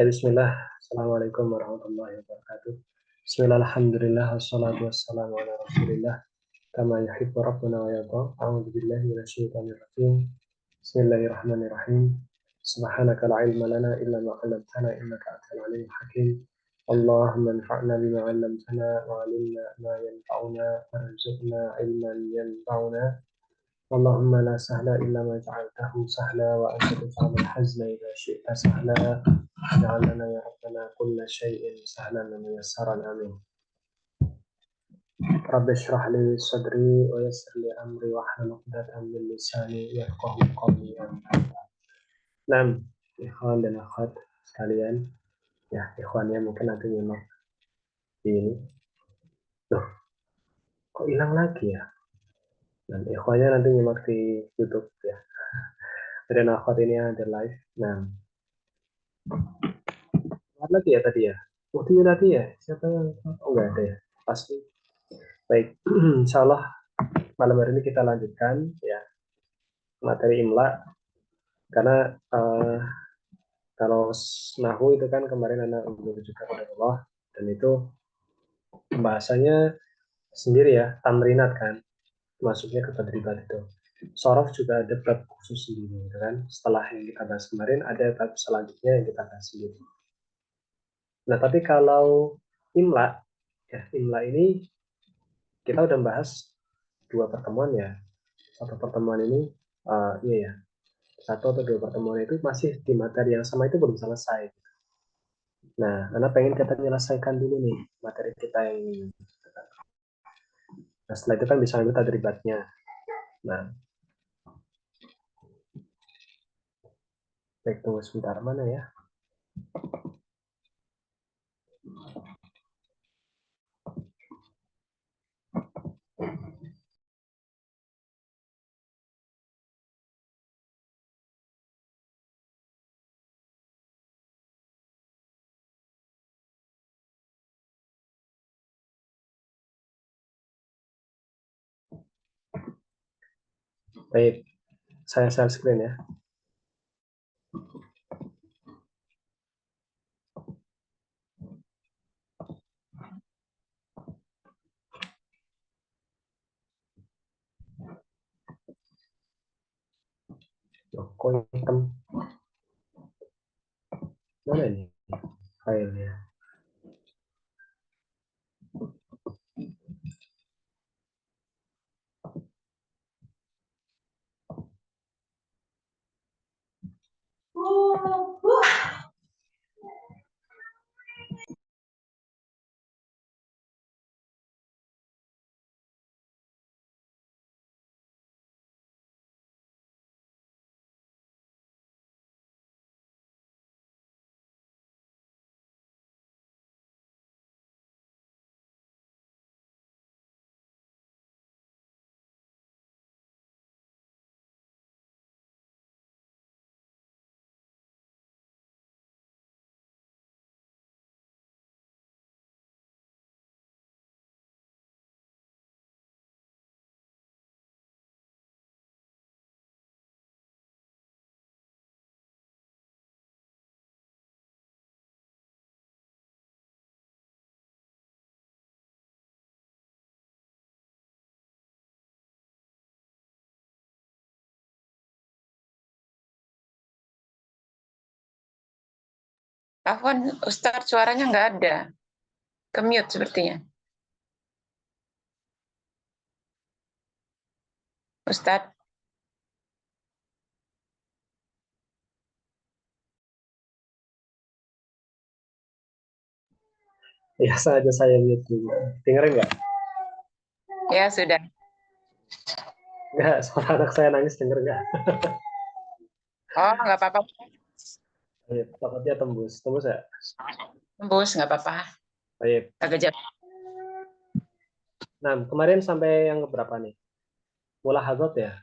Bismillah, Assalamualaikum warahmatullahi wabarakatuh. Bismillah, alhamdulillah, wassalatu wassalamu ala rasulillah, kama yuhibbu rabbuna wa yarda. A'udzu billahi minasyaitonir rajim. Bismillahirrahmanirrahim. Subhanaka la ilma lana illa ma 'allamtana innaka antal alimul hakim. Allahumma anfa'na bima 'allamtana wa 'allimna ma yanfa'una warzuqna ilman yanfa'una. اللهم لا سهل إلا ما جعلته سهلا وأنت تجعل الحزن إذا شئت سهلا اجعل لنا يا ربنا كل شيء سهلا وميسرا آمين. رب اشرح لي صدري ويسر لي أمري واحلل عقدة من لساني يفقهوا قولي آمين. Nah, ikhwan dan akhwat sekalian, ya ikhwannya mungkin nanti nyimak di ini. Loh, kok hilang lagi ya? Dan ikhwannya nanti nyimak di YouTube ya. Dan akhwat ini ada live. Nah, apa lagi ya tadi ya? Waktu tadi ya? Siapa yang? Oh, enggak ada ya? Pasti. Baik, insya Allah malam hari ini kita lanjutkan ya materi imla karena kalau nahu itu kan kemarin anak juga oleh Allah dan itu pembahasannya sendiri ya tamrinat kan masuknya ke tadribat itu. Sorof juga ada bab khusus sendiri gitu kan. Setelah yang kita bahas kemarin ada bab selanjutnya yang kita bahas sendiri. Nah tapi kalau imla ya imla ini kita udah bahas 2 pertemuan ya. Satu pertemuan ini iya ya 1 atau 2 pertemuan itu masih di materi yang sama itu belum selesai. Nah, karena pengen kita menyelesaikan dulu nih materi kita yang ini. Nah, setelah itu kan bisa ambil tadribatnya. Nah, baik tunggu sebentar mana ya. Baik, saya share screen ya. Loh, kok hitam? Mana ini filenya? Afwan, Ustadz suaranya nggak ada. Ke-mute sepertinya. Ustadz. Ya saja saya lihat dulu. Dengerin nggak? Ya, sudah. Nggak, suara anak saya nangis denger nggak? Oh, nggak apa-apa. Baik, takutnya tembus. Tembus ya? Tembus, nggak apa-apa. Baik. Agak jauh. Nah, kemarin sampai yang berapa nih? Mulahadzat ya?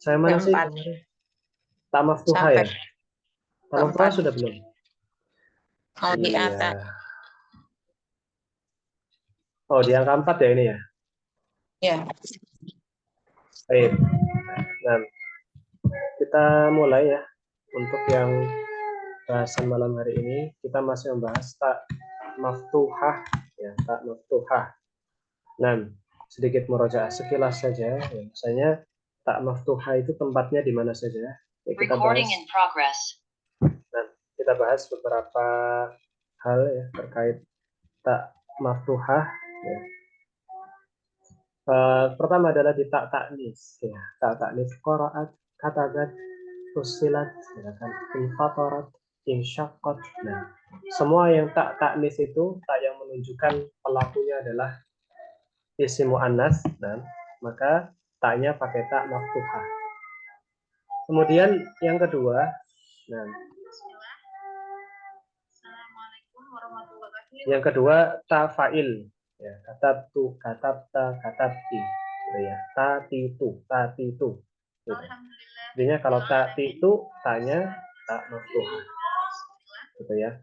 Saya mana sih Keempat. kemarin? Tamaf Tuha Sampai ya? Tamaf Tuha keempat. sudah belum? Mau di Iya. atas. Oh, di angka 4 ya ini ya? Ya. Baik. Nah, kita mulai ya untuk yang bahasan malam hari ini kita masih membahas tak maftuhah, ya, tak maftuhah. Nah, sedikit murojaah sekilas saja, ya, misalnya tak maftuhah itu tempatnya di mana saja. Ya, kita bahas beberapa hal ya terkait tak maftuhah. Ya. Pertama adalah di tak taknis, ya. Tak taknis qaraat, katabat, fusilat, ya kan, infatorat, insyaqqat. Nah, semua yang tak taknis itu tak yang menunjukkan pelakunya adalah isim muannas, dan maka taknya pakai tak maftuhah. Kemudian yang kedua, nah, yang kedua ta fa'il, ya, katabtu, katabta, katabti, gitu ya. Tatitu. Gitu. Jadinya kalau tatitu tanya tak maftuhah, gitu ya.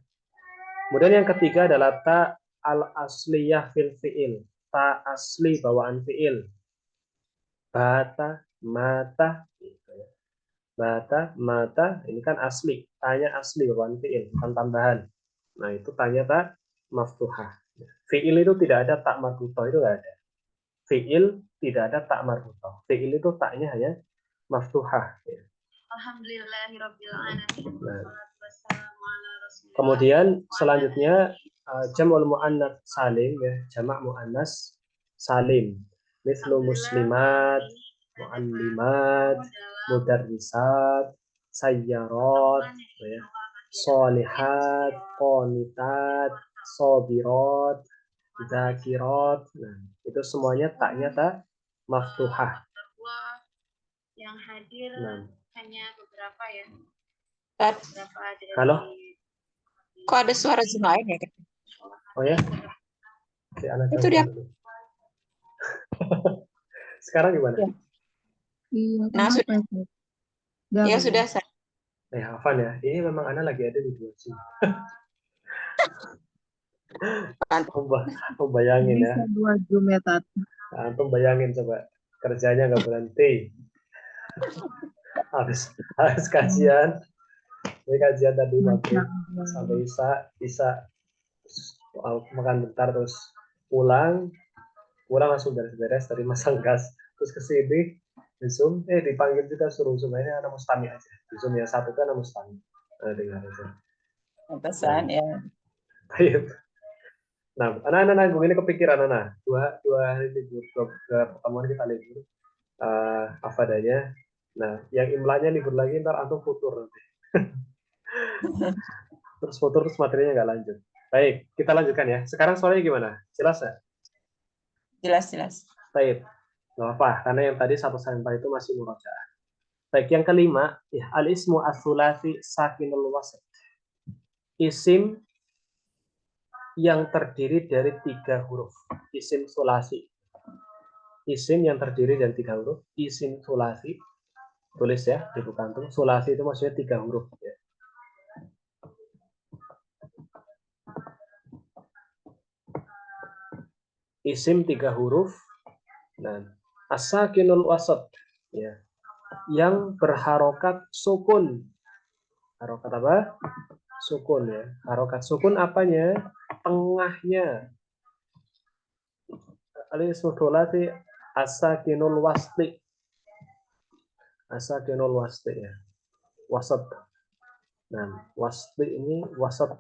Kemudian yang ketiga adalah ta al asliyah fil fi'il, ta asli bawaan fi'il. Bata, mata, gitu ya. Bata, mata, ini kan asli, tanya asli bawaan fi'il, bukan tambahan. Nah, itu tanya tak maftuhah. Fi'il itu tidak ada tak marbutoh, itu nggak ada. Fi'il tidak ada tak marbutoh. Fi'il itu taknya hanya maftuhah. Ya. Nah. Kemudian selanjutnya jam'ul mu'annats salim, ya, jamak mu'annas salim. Mislu muslimat, mu'allimat, mudarrisat, sayyarat, ya, solihat, qonitat, sobirat, zakirat. Nah, itu semuanya taknya tak maftuhah. Yang hadir hanya beberapa ya. Halo? Kok ada suara Zoom lain ya? Oh ya? Si anak Itu dia. Sekarang gimana? Ya. Nah, sudah. Ya, sudah. Hafan ya. Ini memang anak lagi ada di dua Zoom. Antum bayangin ya. Dua Zoom ya, Tat. Antum bayangin coba. Kerjanya nggak berhenti. Habis kajian. Ini kajian tadi maghrib sampai Isa makan bentar terus pulang langsung beres-beres dari masang gas terus ke sini di Zoom dipanggil juga suruh Zoom ini anak Mustami aja di Zoom yang satu kan anak Mustami dengar aja pesan ya. Nah, anak-anak nanggung ini kepikiran dua hari libur dua pertemuan kita libur apa adanya. Nah, yang imlanya libur lagi ntar antum futur nanti. Terus futur terus materinya nggak lanjut. Baik, kita lanjutkan ya. Sekarang soalnya gimana? Jelas ya? Jelas. Baik, nggak apa, karena yang tadi 1-4 itu masih murojaah. Baik, yang kelima, ya, al-ismu as-sulasi sakinul wasat. Isim yang terdiri dari 3 huruf. Isim sulasi. Isim yang terdiri dari 3 huruf. Isim sulasi. Tulis ya, di buku kantung. Sulasi itu maksudnya 3 huruf. Ya. Isim 3 huruf. Nah, as-sakinul wasat. Ya. Yang berharokat sukun. Harokat apa? Sukun ya. Harokat sukun apanya? Tengahnya. Al-ismu sulasi as-sakinul wasli. As-sakinul wasli ya. Wasat. Nah, wasli ini wasat.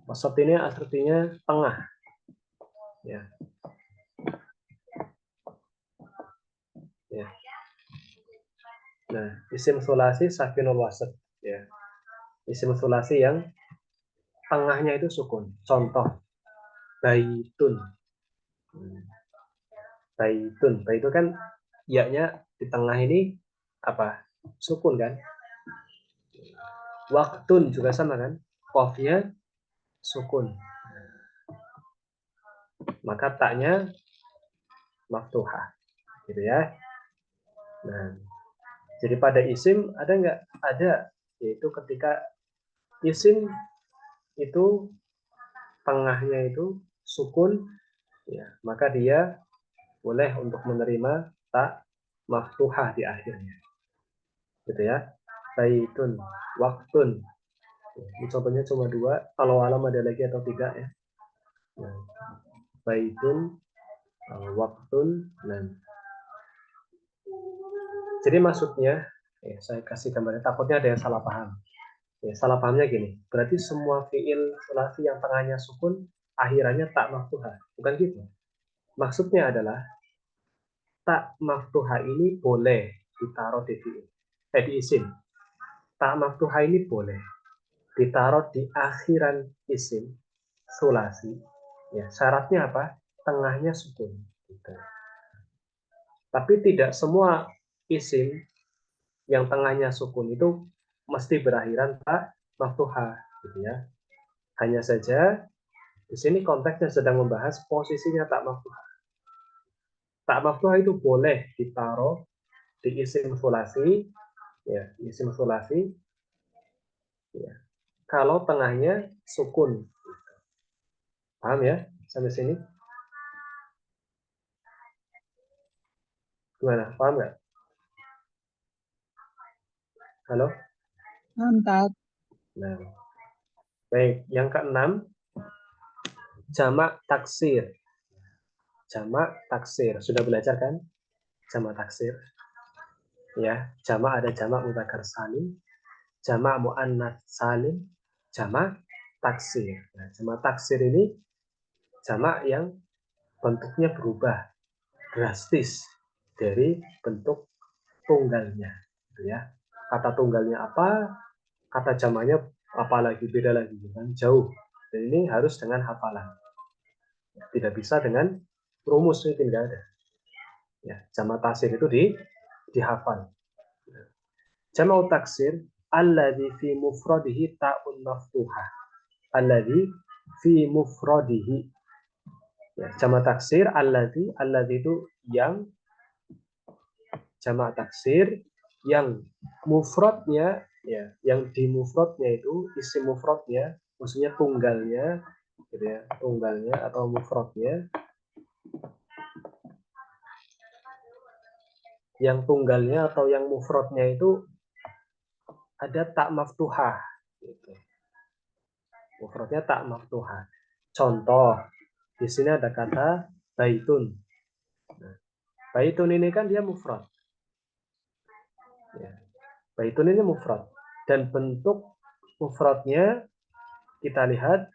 Wasat ini artinya tengah. Ya. Ya. Nah, isim sulasi sakinul wasat ya. Isim sulasi yang tengahnya itu sukun. Contoh baitun. Baitun. Baitun kan ya-nya di tengah ini apa? Sukun kan? Waktun juga sama kan? Qafnya sukun. Maka taknya maftuhah. Gitu ya. Nah, jadi pada isim ada nggak? Ada, yaitu ketika isim itu tengahnya itu sukun, ya, maka dia boleh untuk menerima tak maftuhah di akhirnya. Gitu ya. Baitun, waktun, Ini contohnya cuma 2. Kalau alam ada lagi atau tidak ya. Nah, baitun, waktun, dan jadi maksudnya, ya, saya kasih gambarnya, takutnya ada yang salah paham. Ya, salah pahamnya gini, berarti semua fiil sulasi yang tengahnya sukun, akhirannya tak maftuhah. Bukan gitu. Maksudnya adalah, tak maftuhah ini boleh ditaruh di fiil. Di isim. Tak maftuhah ini boleh ditaruh di akhiran isim sulasi. Ya, syaratnya apa? Tengahnya sukun. Gitu. Tapi tidak semua isim yang tengahnya sukun itu mesti berakhiran tak maftuhah, gitu ya. Hanya saja di sini konteksnya sedang membahas posisinya tak maftuhah. Tak maftuhah itu boleh ditaruh di isim sulasi, ya, isim sulasi, ya, kalau tengahnya sukun. Paham ya sampai sini? Gimana? Paham nggak? Halo? Mantap. Nah, baik. Yang keenam, jamak taksir. Jamak taksir. Sudah belajar kan? Jamak taksir. Ya, jamak ada jamak mudzakkar salim, jamak muannats salim, jamak taksir. Nah, jamak taksir ini jamak yang bentuknya berubah drastis dari bentuk tunggalnya, gitu ya. Kata tunggalnya apa, kata jamaknya apa lagi, beda lagi, kan jauh. Dan ini harus dengan hafalan. Tidak bisa dengan rumus, ini tidak ada. Ya, jamak taksir itu dihafal. Jamak taksir alladzi fi mufradihi ta'un maftuhah. Alladzi fi mufradihi. Ya, jamak taksir alladzi itu yang, jamak taksir yang mufradnya, ya, yang di mufradnya itu isim mufradnya, maksudnya tunggalnya, gitu ya, tunggalnya atau mufradnya, yang tunggalnya atau yang mufradnya itu ada tak maftuhah, gitu. Mufradnya tak maftuhah. Contoh, di sini ada kata baitun. Nah, baitun ini kan dia mufrad. Ya. Baitun ini mufrad. Dan bentuk mufradnya kita lihat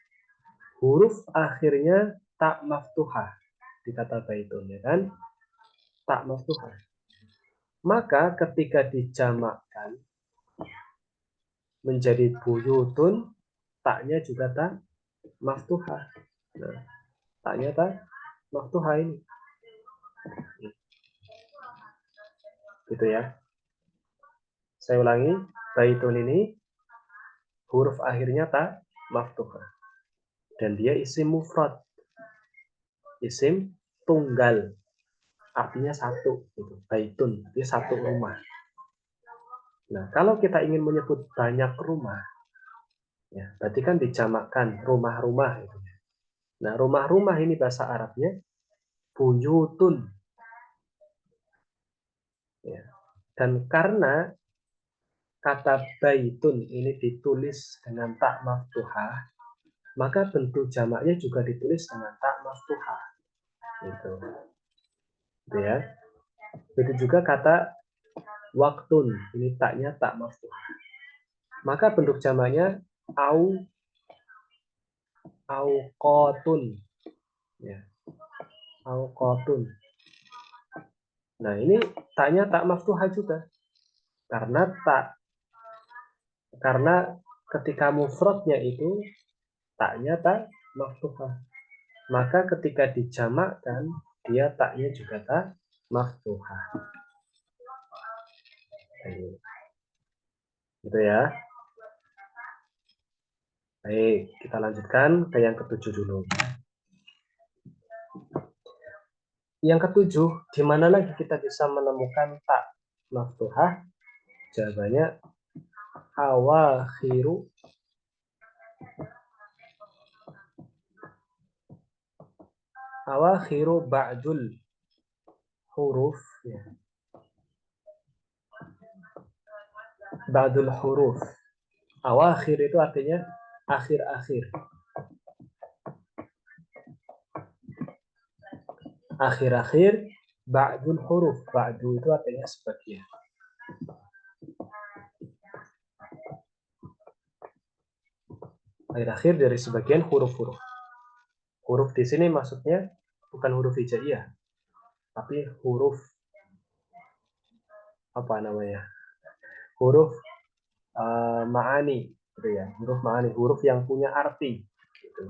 huruf akhirnya tak maftuhah di kata baitun, ya kan? Tak maftuhah. Maka ketika dijamakkan menjadi buyutun, taknya juga tak maftuhah. Nah, taknya tak maftuhah ini. Gitu ya. Saya ulangi, baitun ini huruf akhirnya tak maftuhah. Dan dia isim mufrad. Isim tunggal. Artinya satu. Gitu. Baitun, artinya satu rumah. Nah, kalau kita ingin menyebut banyak rumah, ya, berarti kan dijamakkan rumah-rumah. Gitu. Nah, rumah-rumah ini bahasa Arabnya buyutun. Ya. Dan karena kata baitun ini ditulis dengan tak maftuhah, maka bentuk jamaknya juga ditulis dengan tak maftuhah. Gitu. Gitu ya. Begitu juga kata waktun, ini taknya tak maftuhah. Maka bentuk jamaknya auqotun. Ya. Auqotun. Nah, ini taknya tak maftuhah juga. Karena ketika mufradnya itu taknya tak maftuhah. Maka ketika dijamakkan dia taknya juga tak maftuhah. Gitu ya. Baik, kita lanjutkan ke yang ketujuh dulu. Yang ketujuh, di mana lagi kita bisa menemukan tak maftuhah? Jawabannya awakhiru ba'dul huruf, ya. Ba'dul huruf Awakhir itu artinya akhir-akhir. Akhir-akhir, ba'dul huruf. Ba'du itu artinya sebagian. Akhir-akhir dari sebagian huruf-huruf. Huruf di sini maksudnya bukan huruf hijaiyah, tapi huruf apa namanya? Huruf ma'ani, gitu ya. Huruf ma'ani, huruf yang punya arti. Gitu.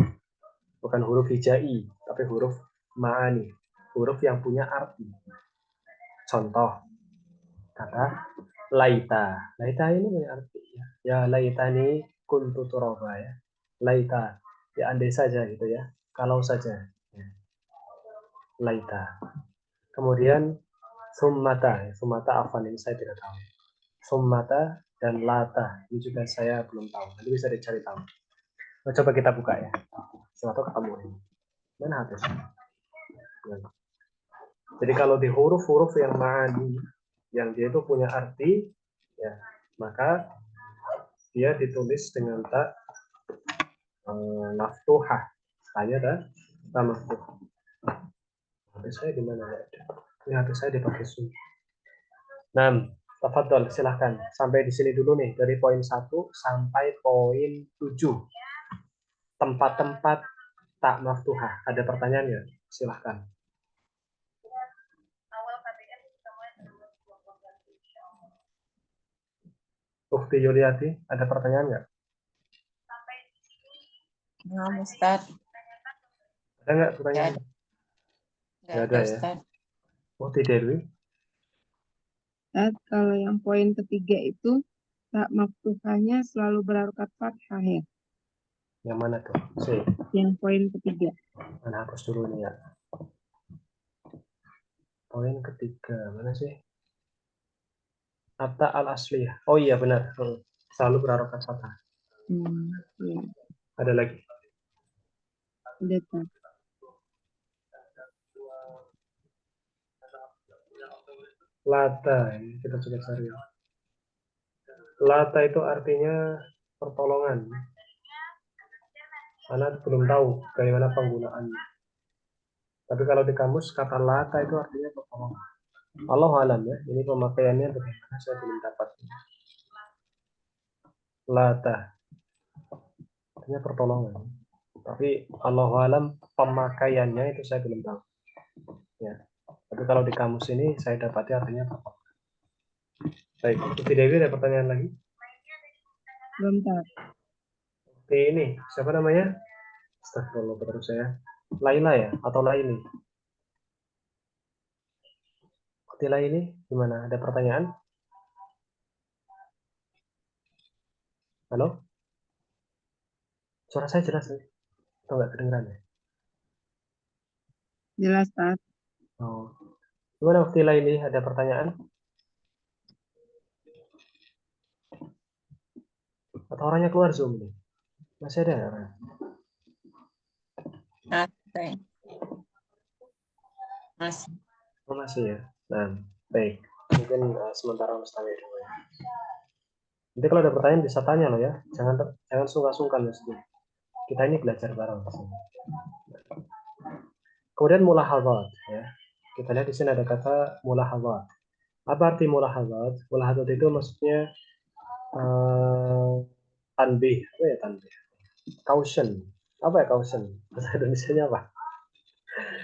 Bukan huruf hijai, tapi huruf ma'ani, huruf yang punya arti. Contoh kata laita. Laita ini punya arti ya. Ya laitani kuntu turaba ya. Laita, ya andai saja gitu ya. Kalau saja. Ya. Laita. Kemudian summata. Summata afan ini saya tidak tahu. Summata dan lata ini juga saya belum tahu. Nanti bisa dicari tahu. Nah, coba kita buka ya. Siapa ketemu ini. Mana habis? Jadi kalau di huruf-huruf yang ma'ani, yang dia itu punya arti, ya, maka dia ditulis dengan tak maftuhah. Hanya tak maftuhah. Habis saya di mana ya? Ini habis saya dipakai sun. Nah, tafadhol silahkan. Sampai di sini dulu nih, dari poin 1 sampai poin 7. Tempat-tempat tak maftuhah. Ada pertanyaan ya? Silahkan. Ukti Yuliati, ada pertanyaan nggak? Nah, Ustaz. Ada nggak pertanyaan? Nggak ada ya. Ustaz. Ukti Dewi. Kalau yang poin ketiga itu tak maftuhahnya selalu berharokat fathah ya. Yang mana tuh? C. Yang poin ketiga. Mana hapus dulu nih ya. Poin ketiga mana sih? Atta al asliyah. Oh iya benar. Selalu berharokat fathah. Ya. Ada lagi. Udah tak. Lata. Ini kita coba cari. Lata itu artinya pertolongan. Anak belum tahu bagaimana penggunaannya. Tapi kalau di kamus kata lata itu artinya pertolongan. Allah alam ya. Ini pemakaiannya bagaimana saya belum dapat. Lata artinya pertolongan. Tapi Allah alam pemakaiannya itu saya belum tahu. Ya. Tapi kalau di kamus ini saya dapati artinya apa? Baik, Putri Dewi ada pertanyaan lagi? Belum tak. Oke, ini siapa namanya? Astagfirullah terus saya. Laila ya atau Laini? Putri Laini gimana? Ada pertanyaan? Halo? Suara saya jelas ya? Atau nggak kedengeran ya? Jelas tak. Oh. Gimana Putri Laini? Ada pertanyaan? Atau orangnya keluar Zoom nih? Masih ada nggak orang? Masih. Oh, masih ya. Nah, baik. Mungkin sementara mustahil dulu ya. Nanti kalau ada pertanyaan bisa tanya loh ya. Jangan sungkan-sungkan maksudnya. Kita ini belajar bareng di sini. Kemudian mulahadzat ya. Kita lihat di sini ada kata mulahadzat. Apa arti mulahadzat? Mulahadzat itu maksudnya tanbih. Apa ya tanbih? Caution. Apa ya caution? Bahasa Indonesianya apa?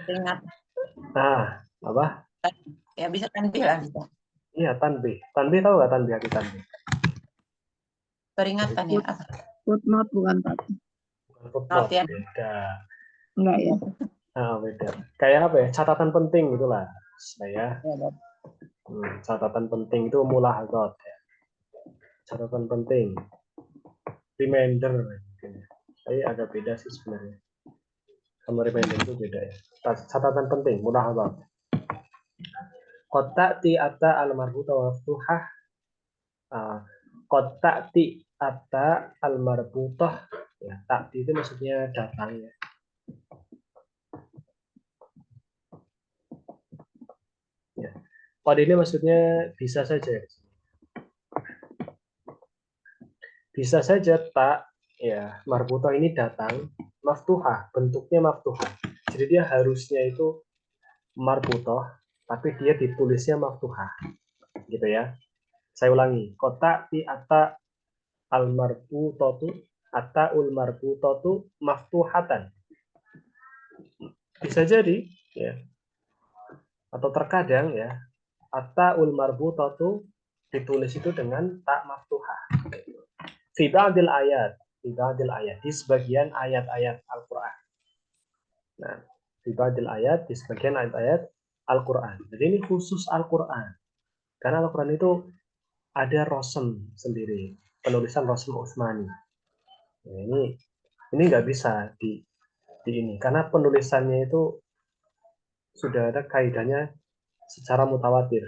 Ingat. Nah, apa? Ya bisa tanbih lah bisa. Iya, tanbih. Tanbih tahu nggak tanbih arti tanbih? Peringatan ya. Footnote bukan tak. Bukan footnote, ya. beda. Enggak ya. Nah, beda. Kayak apa ya? Catatan penting gitulah. Saya catatan penting itu mulahadzat ya. Catatan penting. Reminder mungkin ya. Tapi agak beda sih sebenarnya. Sama reminder itu beda ya. Catatan penting, mulahadzat. Qad ta'ti atta al-marbuta wa maftuhah. Qad ta'ti atta al-marbutah. Ya, ta'ti itu maksudnya datang ya. Ya. Qad ini maksudnya bisa saja. Bisa saja tak ya marbutoh ini datang maftuhah, bentuknya maftuhah. Jadi dia harusnya itu marbutoh, tapi dia ditulisnya maftuhah, gitu ya. Saya ulangi, kota ti ata al marbutotu ata ul marbutotu maftuhatan. Bisa jadi, ya. Atau terkadang ya, ata ul marbutotu ditulis itu dengan tak maftuhah. Fi ba'dil ayat, di sebagian ayat-ayat Al-Qur'an. Nah, di ba'dil ayat, di sebagian ayat-ayat Al-Qur'an. Jadi ini khusus Al-Qur'an. Karena Al-Qur'an itu ada rosem sendiri, penulisan rosem Utsmani. Nah, ini nggak bisa di ini karena penulisannya itu sudah ada kaidahnya secara mutawatir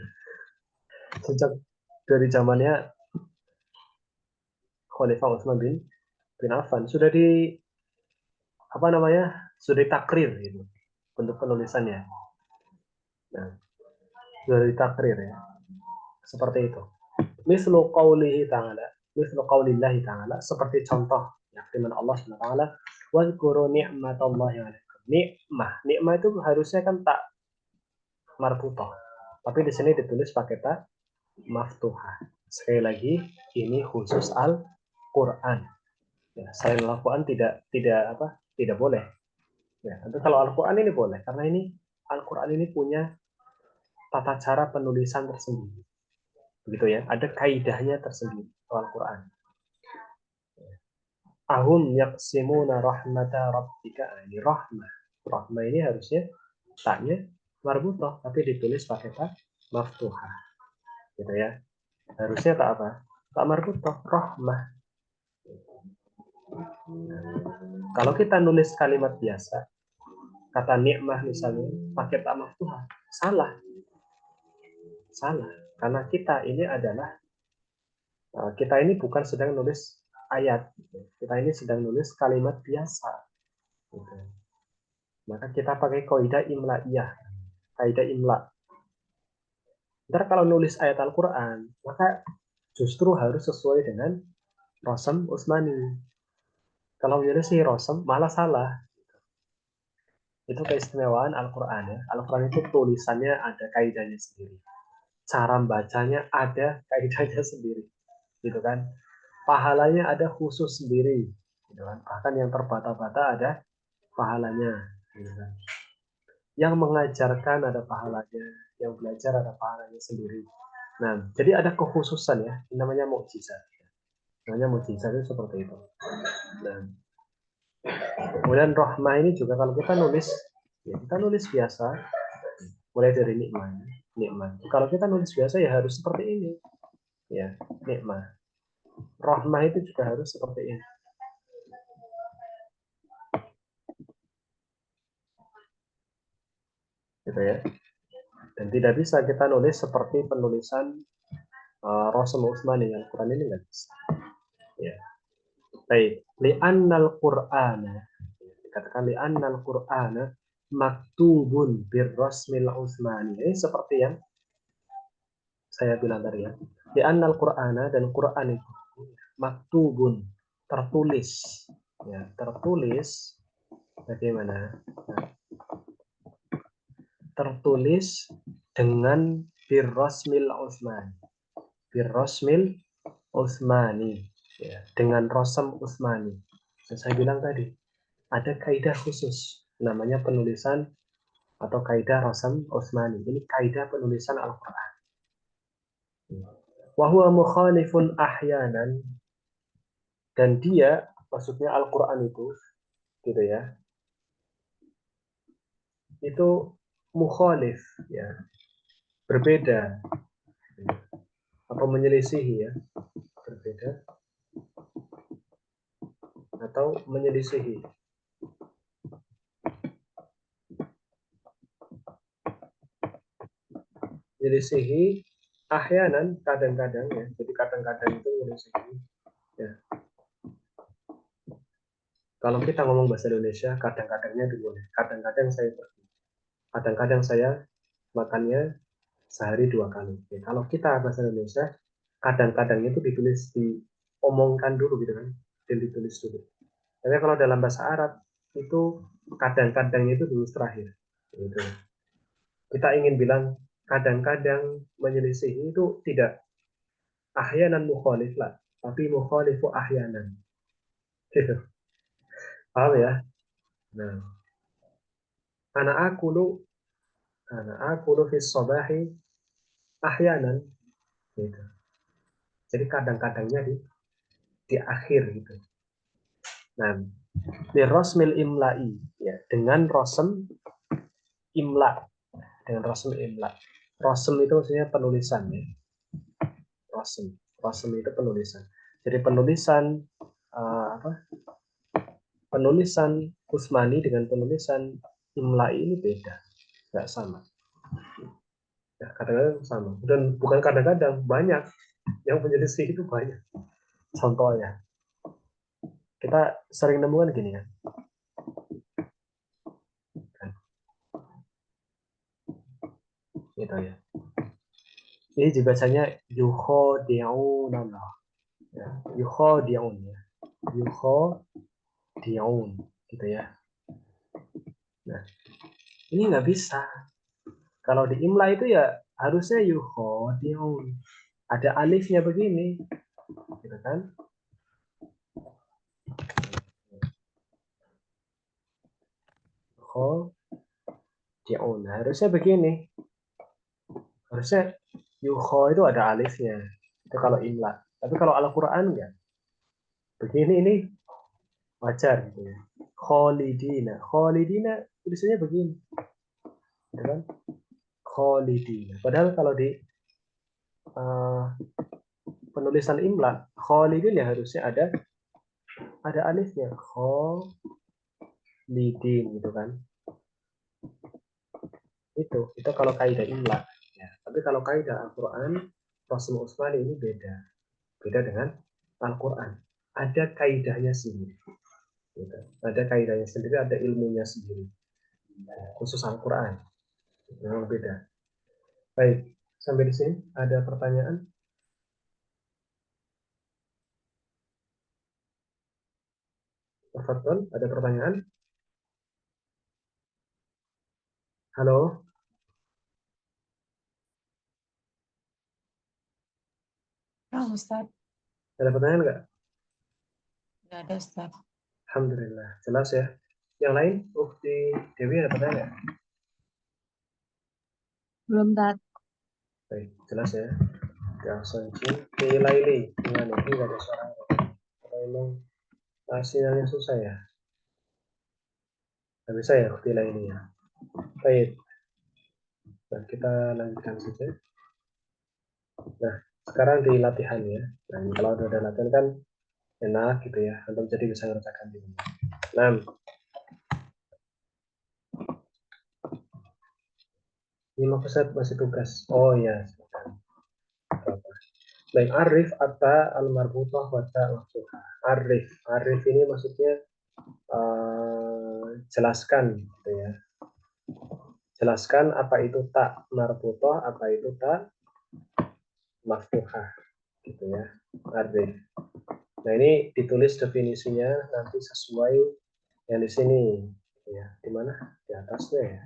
sejak dari zamannya Khalifah Utsman bin Affan sudah apa namanya sudah ditakrir gitu bentuk penulisannya. Nah, sudah ditakrir ya seperti itu. Mislu qaulihi ta'ala, mislu qaulillahi ta'ala, seperti contoh ya firman Allah Subhanahu wa taala, "Wadhkuru ni'matallahi 'alaikum." Nikmah itu harusnya kan tak marbutoh. Tapi di sini ditulis pakai tak maftuhah. Sekali lagi, ini khusus Al-Qur'an. Ya, selain Al-Qur'an tidak boleh. Ya, tapi kalau Al-Qur'an ini boleh karena ini Al-Qur'an ini punya tata cara penulisan tersendiri. Begitu ya, ada kaidahnya tersendiri Al-Qur'an. Ahum yaqsimuna rahmata rabbika. Ini rahmah. Rahmah ini harusnya taknya marbutoh tapi ditulis pakai tak maftuhah. Gitu ya. Harusnya tak apa? Tak marbutoh, rahmah. Kalau kita nulis kalimat biasa, kata nikmah misalnya, pakai tak maftuhah, salah. Salah. Karena kita ini bukan sedang nulis ayat. Kita ini sedang nulis kalimat biasa. Gitu. Maka kita pakai kaidah imla'iyah. Kaidah imla. Ntar kalau nulis ayat Al-Quran, maka justru harus sesuai dengan Rosem Utsmani. Kalau menyelesaikan Rosem, malah salah. Itu keistimewaan Al-Quran ya. Al-Quran itu tulisannya ada kaidahnya sendiri. Cara bacanya ada kaidahnya sendiri. Gitu kan. Pahalanya ada khusus sendiri. Gitu kan. Bahkan yang terbata-bata ada pahalanya. Gitu kan. Yang mengajarkan ada pahalanya. Yang belajar ada pahalanya sendiri. Nah, jadi ada kekhususan ya. Ini namanya mukjizat. Namanya mukjizat itu seperti itu. Nah, kemudian rohmah ini juga kalau kita nulis, ya kita nulis biasa, mulai dari nikmah. Kalau kita nulis biasa ya harus seperti ini, ya nikmah. Rohmah itu juga harus seperti ini. Gitu ya. Dan tidak bisa kita nulis seperti penulisan Rasul Utsmani yang Quran ini nggak bisa. Ya. Baik. Li'annal Qur'ana. Dikatakan li'annal Qur'ana maktubun birrasmil Utsmani. Ini seperti yang saya bilang tadi ya. Li'annal Qur'ana dan Quran itu maktubun tertulis. Ya, tertulis bagaimana? Nah, tertulis dengan birrasmil Utsmani. Birrasmil Utsmani. Ya, dengan Rosem Utsmani. Saya bilang tadi, ada kaidah khusus namanya penulisan atau kaidah Rosem Utsmani. Ini kaidah penulisan Al-Qur'an. Wa huwa mukhalifun ahyanan, dan dia maksudnya Al-Qur'an itu gitu ya. Itu mukhalif ya, berbeda atau menyelisihi ya, berbeda atau menyelisihi. Menyelisihi ahyanan kadang-kadang ya. Jadi kadang-kadang itu menyelisihi ya. Kalau kita ngomong bahasa Indonesia, kadang-kadangnya dulu. Kadang-kadang saya makannya sehari 2 kali. Ya, kalau kita bahasa Indonesia, kadang-kadang itu ditulis di diomongkan dulu gitu kan, dan ditulis dulu. Tapi kalau dalam bahasa Arab itu kadang-kadang itu dulu terakhir. Gitu. Kita ingin bilang kadang-kadang menyelisih itu tidak ahyanan mukhalif lah, tapi mukhalifu ahyanan. Gitu. Paham ya? Nah, anak aku lu fi sobahi ahyanan. Gitu. Jadi kadang-kadangnya di akhir gitu. Nah, di rosmil imla'i ya, dengan rosem imla, dengan rosem imla. Rosem itu maksudnya penulisan ya. Rosem itu penulisan. Jadi penulisan apa? Penulisan Usmani dengan penulisan imla'i ini beda, nggak sama. Ya, kadang-kadang sama. Dan bukan kadang-kadang, banyak yang menyelisih itu banyak. Contohnya, kita sering nemukan gini kan. Gitu ya. Ini dibacanya yukhadi'un Allah. Ya, yukhadi'un ya. Yukhadi'un gitu ya. Nah, ini nggak bisa. Kalau di imla itu ya harusnya yukhadi'un. Ada alifnya begini. Gitu kan? Yukhadi'un. Nah, harusnya begini. Harusnya yukho itu ada alifnya. Itu kalau imla. Tapi kalau Al-Quran enggak. Begini ini wajar gitu ya. Kholidina. Kholidina tulisannya begini. Gitu kan? Kholidina. Padahal kalau di penulisan imla, Kholidin ya harusnya ada alifnya. Kholidin gitu kan. Itu kalau kaidah imla. Ya. Tapi kalau kaidah Al-Quran, Rasul Utsmani ini beda. Beda dengan Al-Quran. Ada kaidahnya sendiri. Gitu. Ada kaidahnya sendiri, ada ilmunya sendiri. Khusus Al-Quran. Memang beda. Baik, sampai di sini ada pertanyaan? Tafadhol, ada pertanyaan? Halo, Oh, Ustaz. ada pertanyaan nggak? Nggak ada, Ustaz. Alhamdulillah, jelas ya. Yang lain, Ukti Dewi ada pertanyaan nggak? Belum dat. Baik, jelas ya. Ya, Sonjin, Laili, gimana? Ini nggak ada suara. Kalau memang sinyalnya susah ya. Nggak bisa ya, Ukti Laili ya. Baik, nah, kita lanjutkan saja. Nah, sekarang di latihan ya. Nah, kalau udah latihan kan enak gitu ya. Antum jadi bisa ngerjakan di rumah. Nah, ini mau masih tugas. Oh ya, baik, arif atta al marbutah wa ta maftuhah. Arif ini maksudnya jelaskan gitu ya. Jelaskan apa itu tak marbutah, apa itu tak maftuhah gitu ya. Arif. Nah, ini ditulis definisinya nanti sesuai yang di sini ya. Di mana? Di atasnya ya.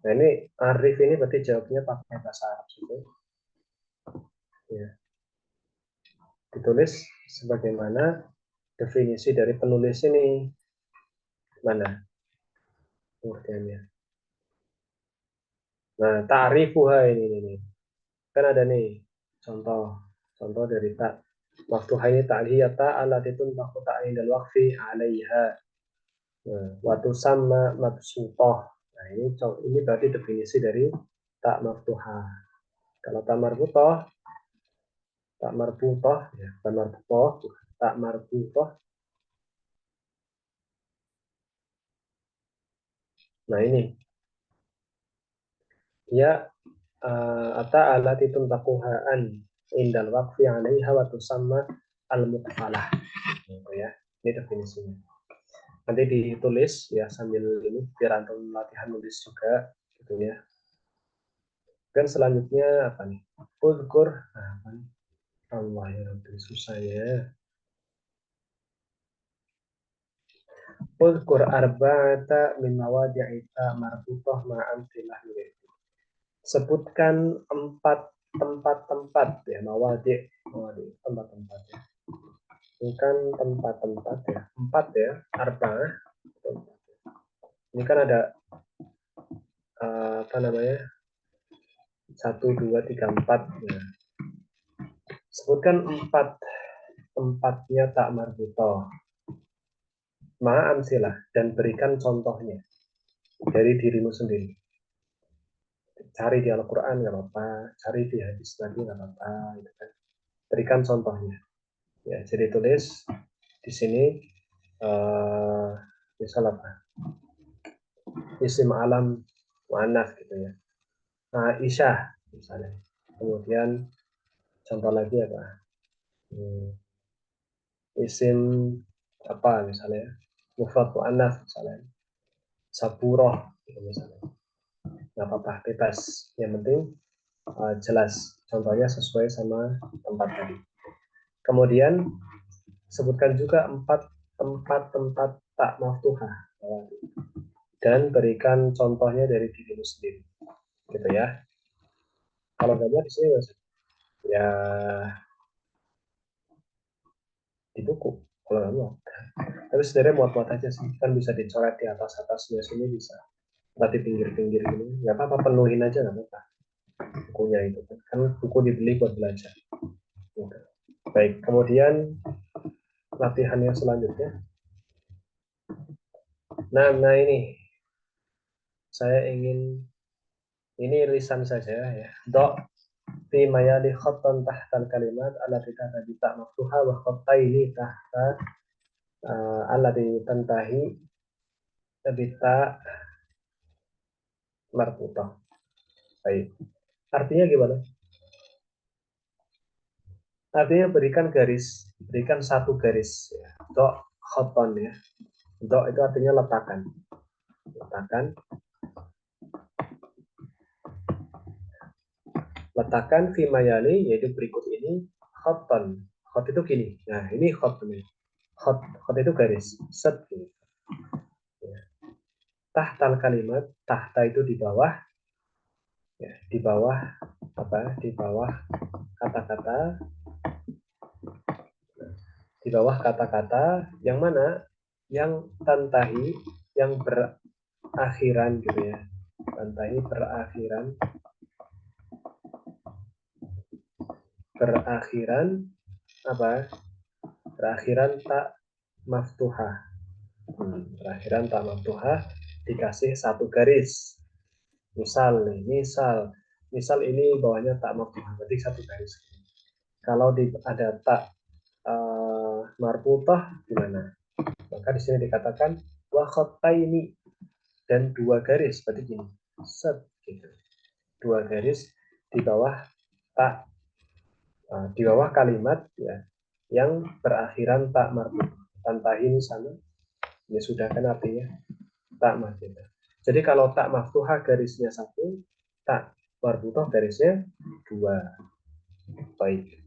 Nah, ini arif ini berarti jawabnya pakai bahasa Arab juga. Ya. Ditulis sebagaimana definisi dari penulis ini. Mana pengertiannya? Nah, ta'rifuha ini. Kan ada nih contoh dari tak. Maftuha ini ta'liyata alatitun taku ta'in dal waqfi 'alaiha. Nah, watu sama mabsutoh. Nah, ini berarti definisi dari tak maftuha. Kalau tak marbutoh ya, tak marbutoh, tak marbutoh. Nah, ini ya ata alatitun takuhaan indal waqfi 'alaiha wa tusamma al-muqfalah. Gitu ya. Ini definisinya. Nanti ditulis ya sambil ini biar antum latihan nulis juga gitu ya. Dan selanjutnya apa nih? Uzkur, nah, apa nih? Allah ya Rabbi, susah ya. Udkur arba'ata min mawadi'i ta marbutah ma'amtilah milik. Sebutkan 4 tempat-tempat ya, mawadi' tempat-tempat ya. Bukan tempat-tempat ya. 4 ya, arba'ah. Ini kan ada apa namanya? 1, 2, 3, 4 ya. Sebutkan 4 tempatnya tak marbutah. Ma'amsilah dan berikan contohnya dari dirimu sendiri. Cari di Al-Quran nggak apa-apa, cari di hadis Nabi nggak apa-apa, gitu kan. Berikan contohnya. Ya, jadi tulis di sini misal apa? Isim alam mu'annas gitu ya. Aisyah misalnya. Kemudian contoh lagi apa? Isim apa misalnya? Mufrad mu'annas misalnya. Saburoh gitu misalnya. Nggak apa-apa, bebas. Yang penting jelas. Contohnya sesuai sama tempat tadi. Kemudian sebutkan juga 4 tempat-tempat tak maftuhah dan berikan contohnya dari dirimu sendiri, gitu ya. Kalau nggak di sini ya di buku. Kalau nggak muat, tapi sebenarnya muat-muat aja sih. Kan bisa dicoret di atas-atasnya sini bisa. Nanti pinggir-pinggir ini, nggak apa-apa, penuhin aja nggak apa-apa. Bukunya itu kan buku dibeli buat belajar. Gitu. Baik, kemudian latihan yang selanjutnya. Nah ini saya ingin ini lisan saja ya. Dok fi mayali khattan tahtal kalimat allati tahta bi ta maftuha wa khattaini tahta allati tantahi bi ta marbutah. Baik. Artinya gimana? Artinya berikan satu garis ya. Dok khattan ya. Dok itu artinya letakkan. Letakkan fi mayali yaitu berikut ini khattan. Khat itu gini. Nah, ini khat namanya. Khat itu garis. Set gini. Ya. Tahtal kalimat, tahta itu di bawah. Ya, di bawah apa? Di bawah kata-kata. Di bawah kata-kata yang mana? Yang tantahi, yang berakhiran gitu ya. Tantahi berakhiran apa? Berakhiran tak maftuhah. Berakhiran tak maftuhah dikasih satu garis. Misal ini bawahnya tak maftuhah, berarti satu garis. Kalau ada tak marbutah gimana? Maka di sini dikatakan wa khattaini dan 2 garis, berarti gini. Set gitu. 2 garis di bawah tak di bawah kalimat ya yang berakhiran tak marbutah. Tantahin sana ya sudah kan artinya tak marbutah. Jadi kalau tak maftuhah garisnya 1, tak marbutah garisnya 2. Baik.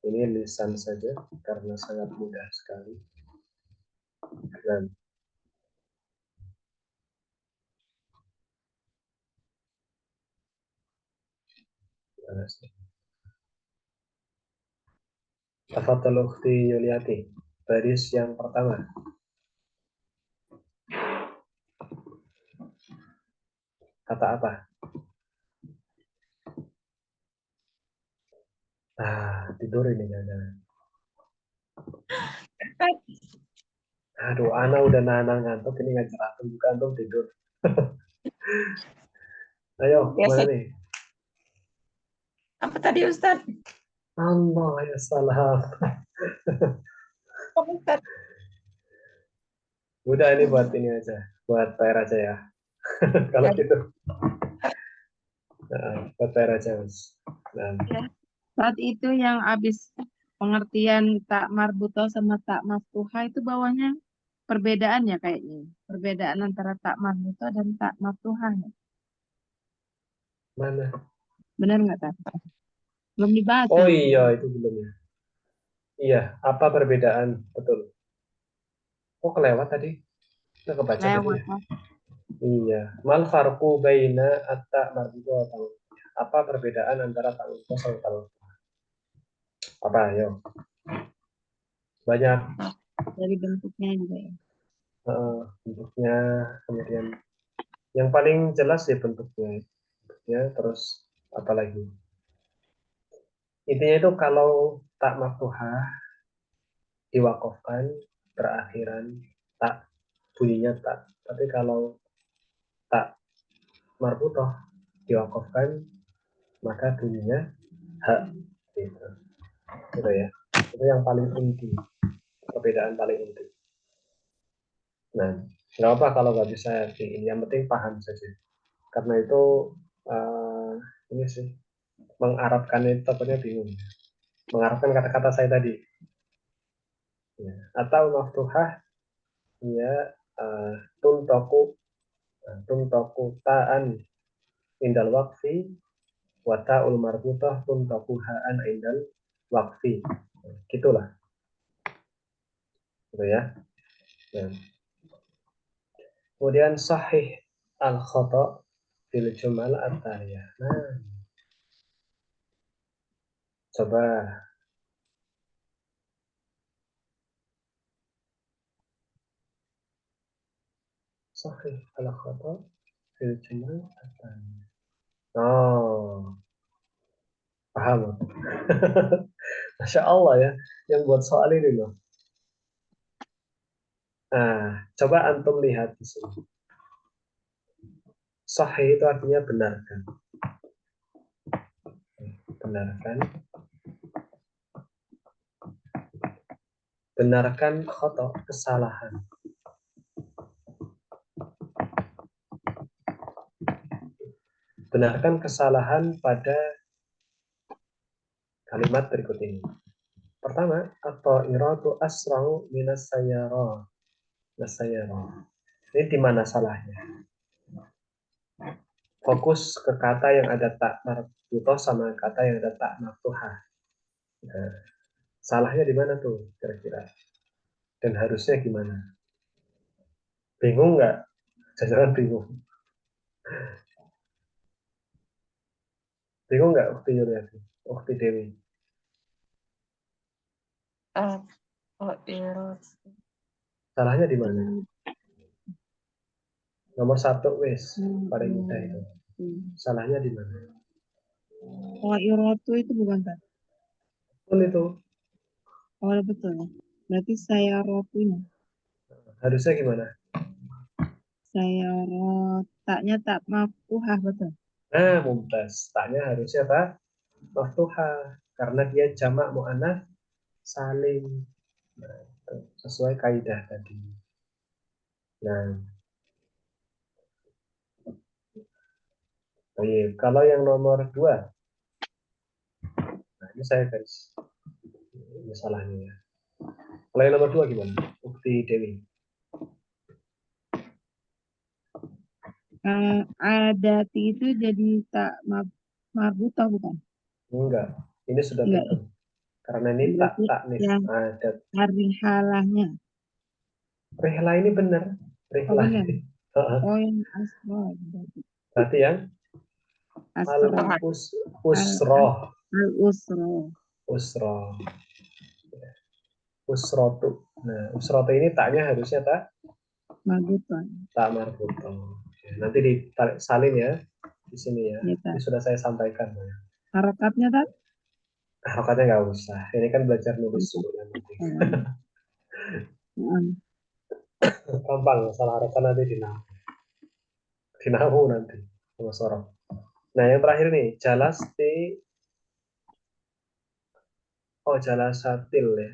Ini lisan saja karena sangat mudah sekali. Dan Tafadhal ukhti Yuliati, baris yang pertama. Kata apa? Tidur ini jangan. Aduh, Ana udah nahan ngantuk ini ngajar antum, bukan antum tidur. Ayo, Biasa. mana nih? Apa tadi Ustaz? Allah ya salam. Ustaz. Udah ini buat ini aja, buat PR aja ya. Kalau gitu, buat PR aja mas. Nah, Ya. Saat itu yang habis pengertian tak marbuto sama tak maftuha itu bawahnya perbedaannya kayaknya. Perbedaan antara tak marbuto dan tak maftuha. mana? Benar nggak, Tak? Belum dibahas Oh kan? iya, itu belum ya. Iya, apa perbedaan? Betul. Oh, kelewat tadi. Kita kebaca tadi Lewat ya. lah. Iya. Mal farqu baina atta marbuto wa ta'un. Apa perbedaan antara ta'un sama ta'un? Apa, ayo. Banyak Dari bentuknya juga ya. bentuknya, kemudian yang paling jelas ya bentuknya. Ya, terus apa lagi? Intinya itu kalau tak maftuhah diwakafkan terakhiran tak, bunyinya tak. Tapi kalau tak marbutoh diwakafkan maka bunyinya hak, gitu. Gitu ya. Itu yang paling inti, perbedaan paling inti. Nah, nggak apa kalau nggak bisa artiin, yang penting paham saja. Karena itu eh, ini sih mengarabkan itu takutnya bingung. Mengarabkan kata-kata saya tadi. Ya. Atau maftuhah ya, uh, tuntoku tuntoku ta'an indal waqfi wa ta'ul marbutah tuntoku ha'an indal waqfi. Gitulah, gitu ya. Nah, kemudian sahih al khata fil jumal at-taliyah. Nah, coba sahih al khata fil jumal at-taliyah. Oh, paham. Masya Allah ya, yang buat soal ini loh. Nah, coba antum lihat di sini. Sahih itu artinya benarkan. Benarkan. Benarkan khoto, kesalahan. Benarkan kesalahan pada kalimat berikut ini. Pertama, atau iratu asra'u minas sayyara. Ini di mana salahnya? Fokus ke kata yang ada tak marbutoh sama kata yang ada tak maftuhah. Nah, salahnya di mana tuh kira-kira? Dan harusnya gimana? Bingung nggak? Jangan bingung. Bingung nggak Ukti Yuliati? Ukti Dewi? Oh, irot. Salahnya di mana? Nomor satu wis, paling mudah itu. Salahnya di mana? Oh, irotu itu bukan kan? Betul itu. Oh, betul ya. Berarti saya rotunya. Harusnya gimana? Saya rotaknya tak maftuhah betul. Nah, mumtaz. Taknya harusnya apa? Maftuha. Karena dia jamak mu'anats salim. Nah, sesuai kaidah tadi. Nah, baik. Kalau yang nomor dua, nah ini saya garis ini salahnya ya. Kalau yang nomor dua gimana? Bukti Dewi. Adati itu jadi tak marbutah bukan? Enggak. Ini sudah Enggak ya. betul. Karena ini tak Berarti taknis yang adat. hari halahnya. Rihla ini benar. Oh Rihla benar. ini. Oh yang asro. Berarti Berarti yang al asro. us Al, usroh. al usro. Usroh. Usrotu. Nah, usrotu ini taknya harusnya Marbutah. tak marbuto. Nanti ditarik salin ya di sini ya. Ya, Ini tak. sudah saya sampaikan ya. Harokatnya tak? Harokatnya nggak usah. Ini kan belajar nulis dulu yang penting. Gampang, salah harokat nanti dinahu nanti sama sorong. Nah, yang terakhir nih, jalasatil ya.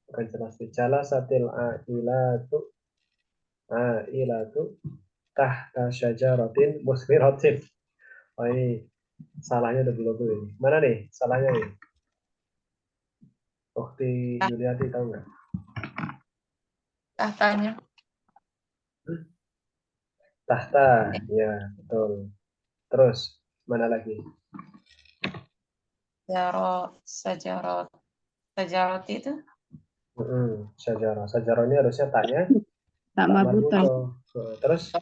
Bukan jelasti, jalasatil ailatu tahta syajaratin musmiratin. Oh ini salahnya udah belum tuh ini. Mana nih salahnya nih? Ukti Yuliati tahu nggak? Tahtanya. Tahta, ya betul. Terus mana lagi? Sajarot. Sajarot itu Syajaro. Syajaro ini harusnya taknya Tak tak marbutoh. marbutoh. Terus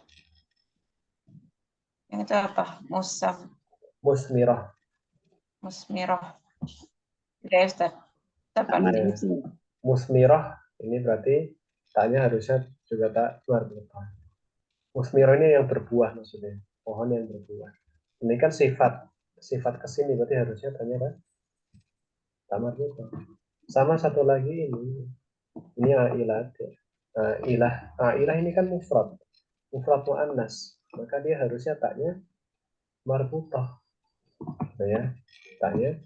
yang itu apa? musmirah. Musmirah. Udah ya, Ustaz. Tak Apa nih? marbutoh. Musmirah ini berarti taknya harusnya juga tak marbutoh. Musmirah ini yang berbuah maksudnya. Pohon yang berbuah. Ini kan sifat kesini berarti harusnya taknya kan tak marbutoh. Sama satu lagi ini ailat ya. Ailah ini kan mufrad muannas, maka dia harusnya taknya marbutoh ya, taknya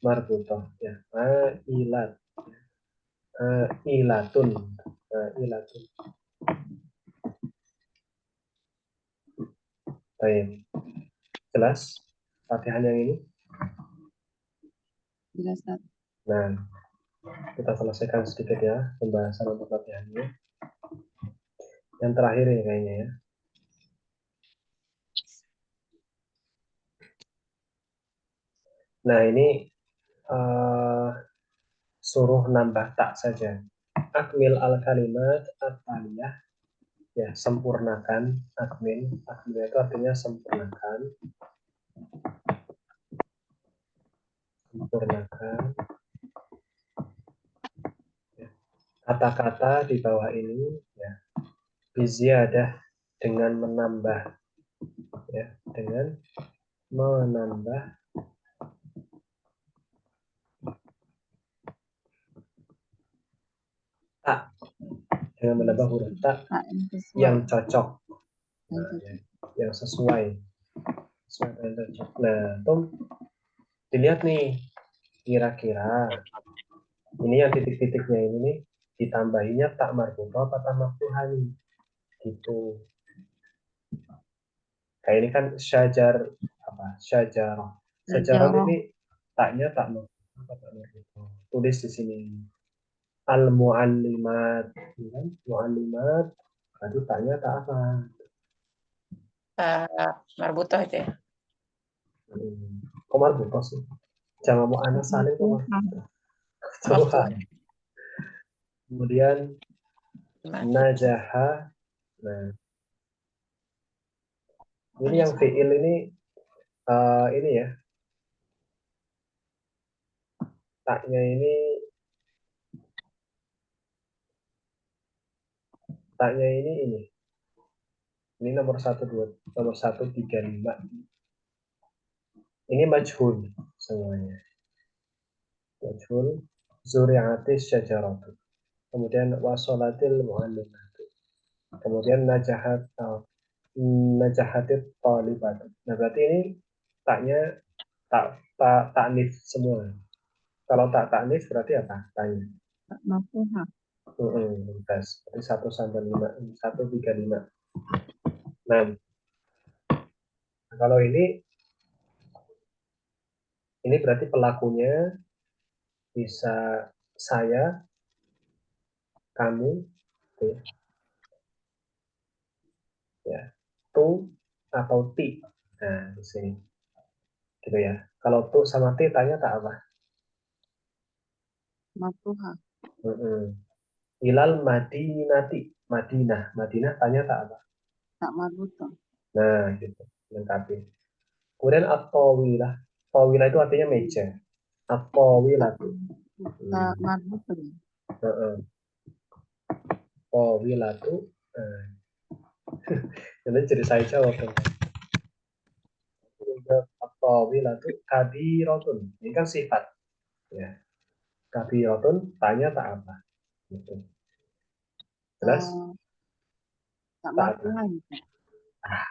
marbutoh ya. Ilatun ilatun. Baik, jelas latihan yang ini. Jelas, Ustaz. Nah, kita selesaikan sedikit ya pembahasan untuk latihannya. Yang terakhir ini kayaknya ya. Nah, ini suruh nambah tak saja. Akmil al kalimat at-taliyah, ya, sempurnakan. Akmil itu artinya sempurnakan ya. Kata-kata di bawah ini ya biziadah, dengan menambah ya, dengan menambah tak, dengan menambah huruf tak Tak yang sesuai. yang cocok, Yang cocok. yang sesuai dengan cocok. Nah, tuh dilihat nih, kira-kira ini yang titik-titiknya ini nih ditambahinya tak marbutoh apa tak maftuhah nih, gitu. Kayak ini kan syajarah. Syajarah Jarang. ini taknya tak maftuhah apa tak marbutoh. Tulis di sini al muallimat, kan? Muallimat berarti taknya tak apa? Marbutoh itu ya. Kok marbutoh sih? Jangan mau anak saling kok Maftuhah. Tuhan. Kemudian Gimana? najaha. Nah, ini yang fiil ini ya, taknya ini nomor 135. Ini majhul semuanya. Majhul zuri'atis syajaratu. Kemudian wasolatil mu'allimatu. Kemudian najahatit talibatu. Nah, berarti ini taknya taknif semua. Kalau tak taknif berarti apa? Tanya. Tak maftuhah. Tes. Berarti 1 sampai 5, 135. Nah, kalau ini berarti pelakunya bisa saya, kamu, ya, tu atau ti. Nah, di sini, gitu ya. Kalau tu sama ti tanya tak apa? Maftuhah. Ilal madinati, Madinah tanya tak apa? Tak marbutoh. Nah, gitu, lengkapi. Kemudian at-tawilah. Tawilah itu artinya meja. At-tawilah tuh. Tak marbutoh. Tawilah tuh. Jadi saya jawab dong. At-tawilah tuh kabirotun. Ini kan sifat. Ya. Kabirotun tanya tak apa? Gitu. Jelas? Tak Tak apa. maftuhah.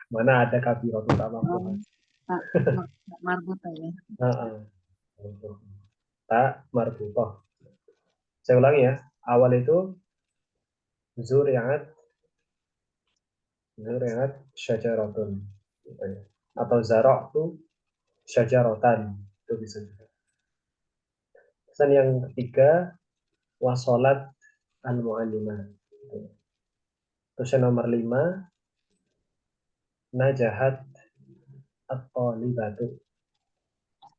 Mana ada kabirotun tak apa? Tak marbutoh ya. Tak marbutoh. Saya ulangi ya. Awal itu zuriat syajaratun, atau zarok itu syajaratan, itu bisa juga. Pesan yang ketiga wasolat al mu'allimah. Terus yang nomor 5 najahat at-talibatu.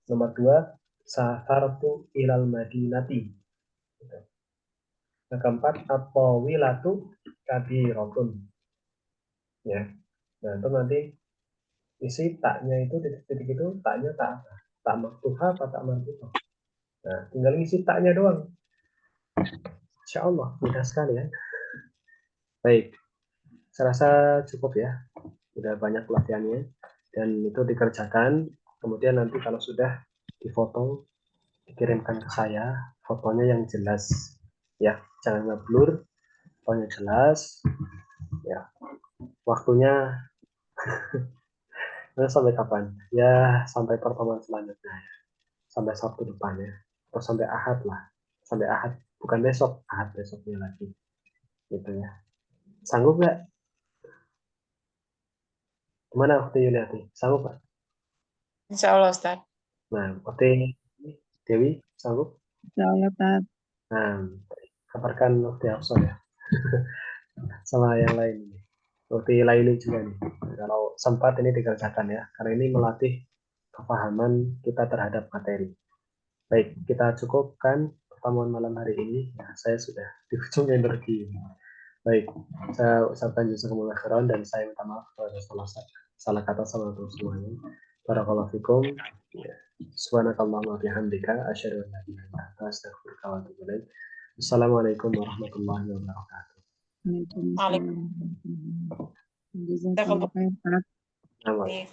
Nomor 2 safartu ilal madinati. Yang keempat, at-tawilatu kabiratun. Ya. Nah, itu nanti isi taknya itu titik-titik itu taknya tak apa? Tak maftuhah apa tak marbuthah. Nah, tinggal isi taknya doang. Insya Allah mudah sekali ya. Baik, saya rasa cukup ya. Udah banyak pelatihannya dan itu dikerjakan. Kemudian nanti kalau sudah difoto, dikirimkan ke saya fotonya yang jelas ya, jangan ngeblur, fotonya jelas ya. Waktunya sampai kapan? Ya sampai pertemuan selanjutnya ya. Sampai Sabtu depannya atau sampai Ahad lah. Sampai Ahad, bukan besok, Ahad besoknya lagi. Gitu ya. Sanggup nggak? Gimana waktu Yuliati? Sanggup nggak? Insya Allah Ustaz. Nah, waktu Dewi sanggup? Insya Allah, Tat. Nah, kabarkan waktu Hafsah ya. Sama yang lain ini. Waktu Laili juga nih. Kalau sempat ini dikerjakan ya. Karena ini melatih kepahaman kita terhadap materi. Baik, kita cukupkan pertemuan malam hari ini. Ya, saya sudah di ujung energi. Baik, saya ucapkan jazakumullah khairan dan saya minta maaf kalau ada salah kata sama teman semuanya. Barakallahu fikum. Ya. Subhanakallahumma bihamdika asyhadu an la ilaha illa anta astaghfiruka wa atubu ilaik. Assalamualaikum warahmatullahi wabarakatuh. Waalaikumsalam. Jazakallah khair, Tat. Nama. Baik.